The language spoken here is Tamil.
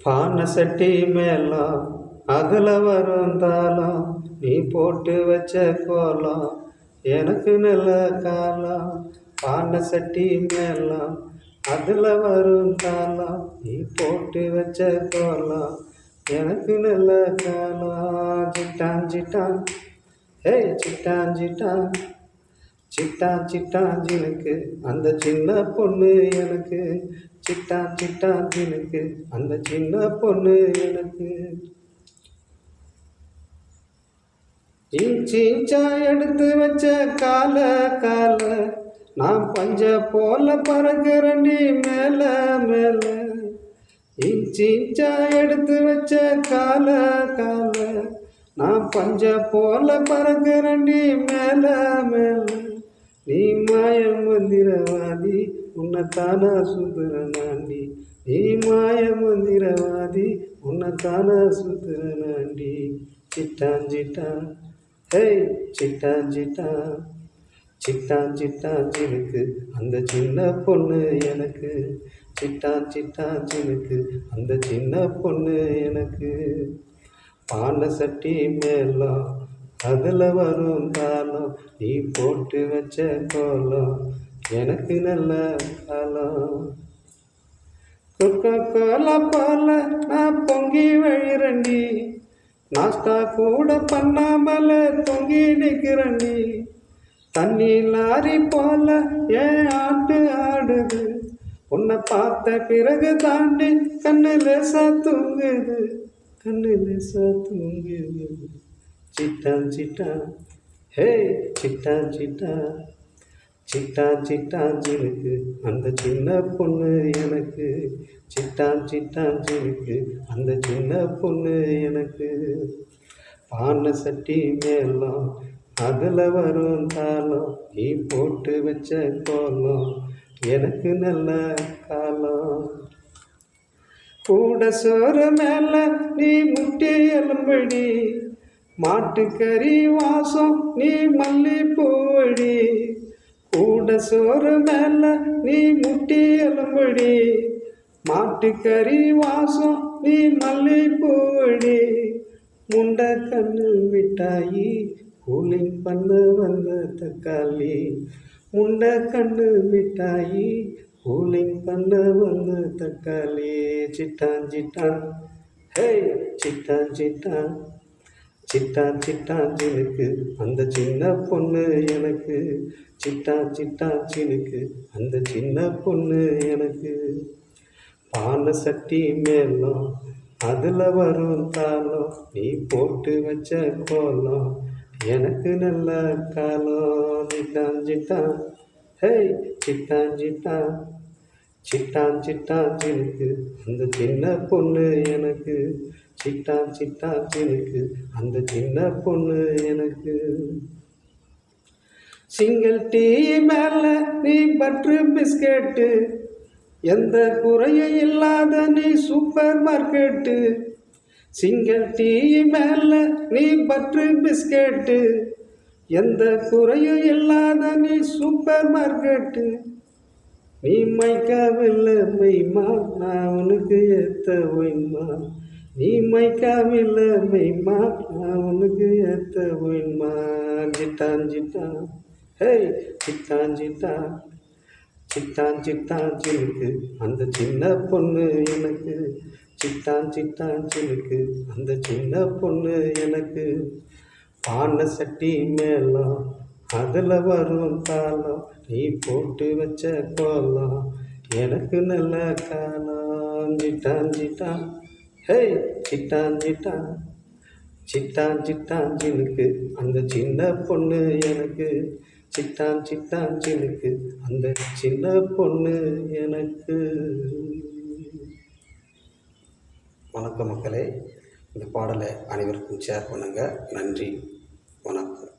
பானை சட்டி மேலம் அதில் வருந்தாலும் நீ போட்டு வச்ச கோலம் எனக்கு நல்ல காலம். பானை சட்டி மேலம் அதில் வருந்தாலும் நீ போட்டு வச்ச கோலம் எனக்கு நல்ல காலம். சிட்டான் சிட்டான் ஹே சிட்டான் சிட்டான் சிட்டான் சிட்டான் ஜினுக்கு அந்த சின்ன பொண்ணு எனக்கு. சிட்டான் சிட்டான் ஜினுக்கு அந்த சின்ன பொண்ணு எனக்கு. சீச்சா எடுத்து வச்ச கால கால நான் பஞ்ச போல பறக்கிறண்டி மேல மேல. சீச்சா எடுத்து வச்ச கால கால நான் பஞ்ச போல பறக்கிறண்டி மேல மேல. நீ மாய மந்திரவாதி உன்னைத்தானா சுந்தரனாண்டி. நீ மாய மந்திரவாதி உன்னைத்தானா சுந்தரனாண்டி. சிட்டான் சிட்டான் ஹே சிட்டான் சிட்டான் சிட்டான் சிட்டான் ஜினுக்கு அந்த சின்ன பொண்ணு எனக்கு. சிட்டான் சிட்டான் ஜினுக்கு அந்த சின்ன பொண்ணு எனக்கு. பானை சட்டி மேலம் அதில் வரும் தாளம் நீ போட்டு வச்ச கோலம் எனக்கு நல்ல காலம். கொக்கோ கோலா போல நான் பொங்கி வழிரண்டி. நாஸ்தா கூட பண்ணாமல தொங்கி நிற்கிறண்டி. தண்ணி லாரி போல ஏன் ஆட்டு ஆடுது. உன்னை பார்த்த பிறகு தாண்டி கண்ணு லேசா தூங்குது. கண்ணு லேசா தூங்குது. சிட்டான் சிட்டான் ஹே சிட்டான் சிட்டான் சிட்டான் சிட்டான் ஜினுக்கு அந்த சின்ன பொண்ணு எனக்கு. சிட்டான் சிட்டான் ஜினுக்கு அந்த சின்ன பொண்ணு எனக்கு. பானை சட்டி மேலம் அதில் வரும் தாளம் நீ போட்டு வச்ச கோலம் எனக்கு நல்ல காலம். கூட சோறு மேல நீ முட்டி எலும்படி. மாட்டுக்கறி வாசம் நீ மல்லிப்பூவடி. கூட சோறு மேல நீ முட்டி எலும்படி. மாட்டுக்கறி வாசம் நீ மல்லிப்பூவடி. முண்டை கண்ணு மிட்டாயி கூலிங் பண்ண வந்த தக்காளி. முண்டை கண்ணு மிட்டாயி கூலிங் பண்ண வந்த தக்காளி. சிட்டான் சிட்டான் ஹே சிட்டான் சிட்டான் சிட்டான் சிட்டான் ஜினுக்கு அந்த சின்ன பொண்ணு எனக்கு. சிட்டான் சிட்டான் ஜினுக்கு அந்த சின்ன பொண்ணு எனக்கு. பானை சட்டி மேலம் அதில் வரும் தாளம் நீ போட்டு வச்ச கோலம் எனக்கு நல்ல காலம். சிட்டான் சிட்டான் ஹே சிட்டான் சிட்டான் சிட்டான் சிட்டான் ஜினுக்கு அந்த சின்ன பொண்ணு எனக்கு. சிட்டான் சிட்டான் ஜினுக்கு அந்த சின்ன பொண்ணு எனக்கு. சிங்கிள் டீ மேல நீ பட்ரு பிஸ்கெட்டு. எந்த குறையும் இல்லாத நீ சூப்பர் மார்க்கெட்டு. சிங்கிள் டீ மேல நீ பட்ரு பிஸ்கெட்டு. எந்த குறையும் இல்லாத நீ சூப்பர் மார்க்கெட்டு. நீ மைக்காவில்லை மைமா நான் உனக்கு ஏத்த ஒயின்மா. நீ மைக்காவில்லை மைமா நான் உனக்கு ஏத்த ஒயின்மா. சிட்டான் சிட்டான் ஹே சிட்டான் சிட்டான் சிட்டான் சிட்டான் ஜினுக்கு அந்த சின்ன பொண்ணு எனக்கு. சிட்டான் சிட்டான் ஜினுக்கு அந்த சின்ன பொண்ணு எனக்கு. பானை சட்டி மேலம் அதில் வரும் தாளம் நீ போட்டு வச்ச கோலம் எனக்கு நல்ல காலம். சிட்டான் சிட்டான் ஹே சிட்டான் சிட்டான் சிட்டான் சிட்டான் ஜினுக்கு அந்த சின்ன பொண்ணு எனக்கு. சிட்டான் சிட்டான் ஜினுக்கு அந்த சின்ன பொண்ணு எனக்கு. வணக்கம் மக்களே, இந்த பாடலை அனைவருக்கும் ஷேர் பண்ணுங்கள். நன்றி, வணக்கம்.